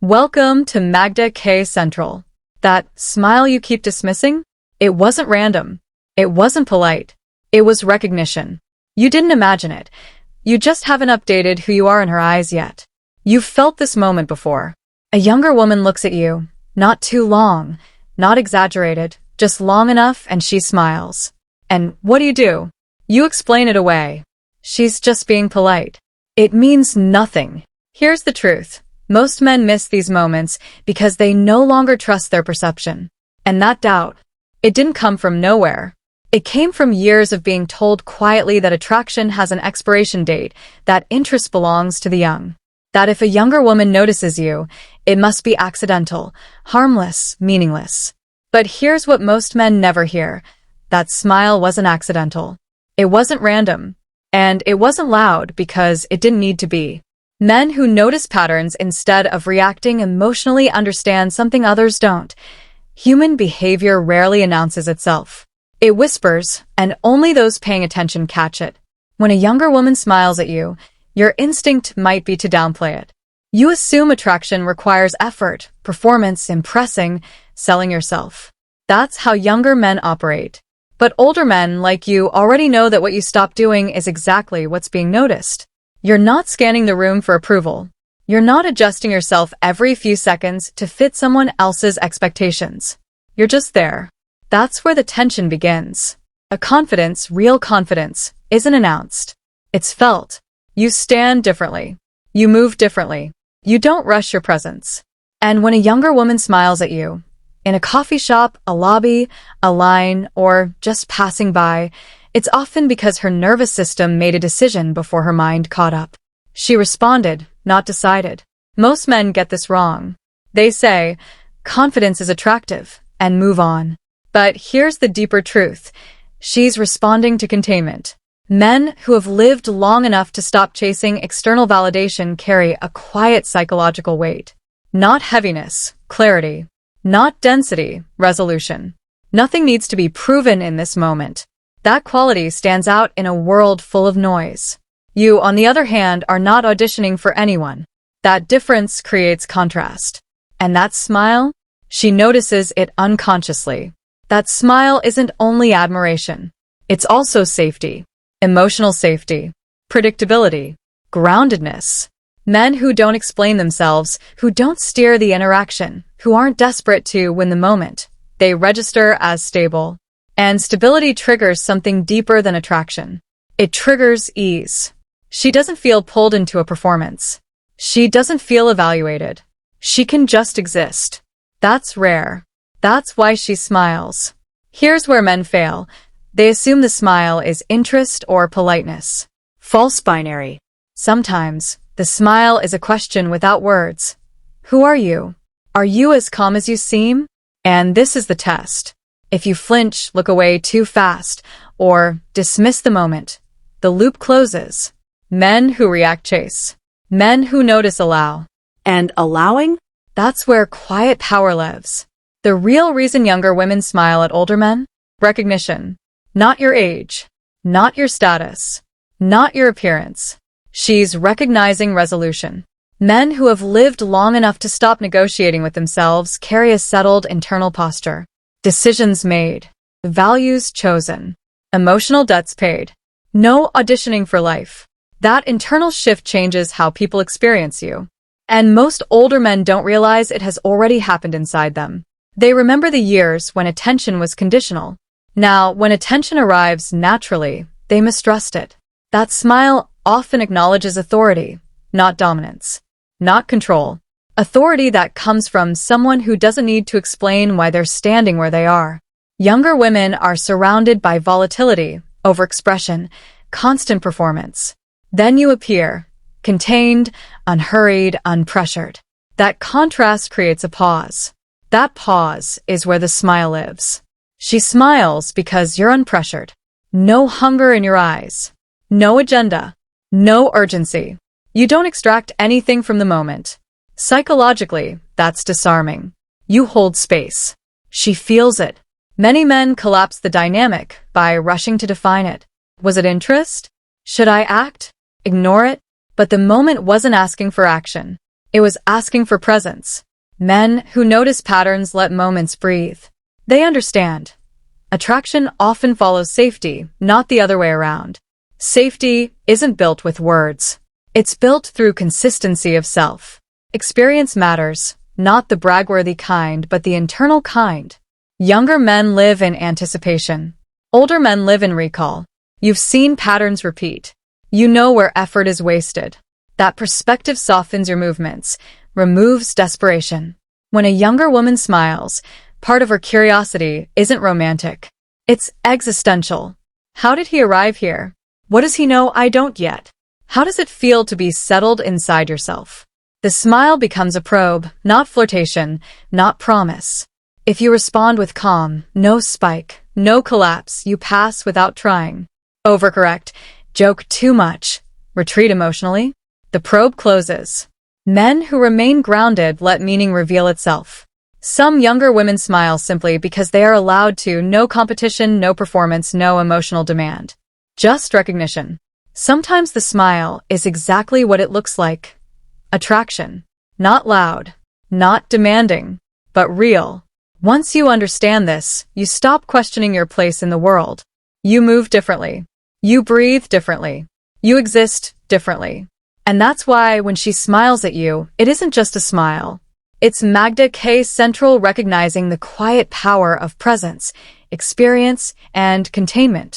Welcome to Magda K Central. That smile you keep dismissing? It wasn't random. It wasn't polite. It was recognition. You didn't imagine it. You just haven't updated who you are in her eyes yet. You've felt this moment before. A younger woman looks at you, not too long, not exaggerated, just long enough, and she smiles. And what do? You explain it away. She's just being polite. It means nothing. Here's the truth. Most men miss these moments because they no longer trust their perception. And that doubt, it didn't come from nowhere. It came from years of being told quietly that attraction has an expiration date, that interest belongs to the young. That if a younger woman notices you, it must be accidental, harmless, meaningless. But here's what most men never hear. That smile wasn't accidental. It wasn't random. And it wasn't loud because it didn't need to be. Men who notice patterns instead of reacting emotionally understand something others don't. Human behavior rarely announces itself. It whispers, and only those paying attention catch it. When a younger woman smiles at you, your instinct might be to downplay it. You assume attraction requires effort, performance, impressing, selling yourself. That's how younger men operate. But older men, like you, already know that what you stop doing is exactly what's being noticed. You're not scanning the room for approval. You're not adjusting yourself every few seconds to fit someone else's expectations. You're just there. That's where the tension begins. A confidence, real confidence, isn't announced. It's felt. You stand differently. You move differently. You don't rush your presence. And when a younger woman smiles at you, in a coffee shop, a lobby, a line, or just passing by, it's often because her nervous system made a decision before her mind caught up. She responded, not decided. Most men get this wrong. They say, confidence is attractive, and move on. But here's the deeper truth. She's responding to containment. Men who have lived long enough to stop chasing external validation carry a quiet psychological weight. Not heaviness, clarity. Not density, resolution. Nothing needs to be proven in this moment. That quality stands out in a world full of noise. You, on the other hand, are not auditioning for anyone. That difference creates contrast. And that smile? She notices it unconsciously. That smile isn't only admiration. It's also safety. Emotional safety. Predictability. Groundedness. Men who don't explain themselves, who don't steer the interaction, who aren't desperate to win the moment. They register as stable. And stability triggers something deeper than attraction. It triggers ease. She doesn't feel pulled into a performance. She doesn't feel evaluated. She can just exist. That's rare. That's why she smiles. Here's where men fail. They assume the smile is interest or politeness. False binary. Sometimes, the smile is a question without words. Who are you? Are you as calm as you seem? And this is the test. If you flinch, look away too fast, or dismiss the moment, the loop closes. Men who react chase. Men who notice allow. And allowing? That's where quiet power lives. The real reason younger women smile at older men? Recognition. Not your age. Not your status. Not your appearance. She's recognizing resolution. Men who have lived long enough to stop negotiating with themselves carry a settled internal posture. Decisions made. Values chosen. Emotional debts paid. No auditioning for life. That internal shift changes how people experience you. And most older men don't realize it has already happened inside them. They remember the years when attention was conditional. Now, when attention arrives naturally, they mistrust it. That smile often acknowledges authority, not dominance, not control. Authority that comes from someone who doesn't need to explain why they're standing where they are. Younger women are surrounded by volatility, overexpression, constant performance. Then you appear, contained, unhurried, unpressured. That contrast creates a pause. That pause is where the smile lives. She smiles because you're unpressured. No hunger in your eyes. No agenda. No urgency. You don't extract anything from the moment. Psychologically, that's disarming. You hold space. She feels it. Many men collapse the dynamic by rushing to define it. Was it interest? Should I act? Ignore it? But the moment wasn't asking for action. It was asking for presence. Men who notice patterns let moments breathe. They understand. Attraction often follows safety, not the other way around. Safety isn't built with words. It's built through consistency of self. Experience matters, not the brag-worthy kind, but the internal kind. Younger men live in anticipation. Older men live in recall. You've seen patterns repeat. You know where effort is wasted. That perspective softens your movements, removes desperation. When a younger woman smiles, part of her curiosity isn't romantic. It's existential. How did he arrive here? What does he know I don't yet? How does it feel to be settled inside yourself? The smile becomes a probe, not flirtation, not promise. If you respond with calm, no spike, no collapse, you pass without trying. Overcorrect, joke too much, retreat emotionally. The probe closes. Men who remain grounded let meaning reveal itself. Some younger women smile simply because they are allowed to, no competition, no performance, no emotional demand. Just recognition. Sometimes the smile is exactly what it looks like. Attraction. Not loud, not demanding, but real. Once you understand this, you stop questioning your place in the world. You move differently. You breathe differently. You exist differently. And that's why when she smiles at you, it isn't just a smile. It's Magda K. Central recognizing the quiet power of presence, experience, and containment.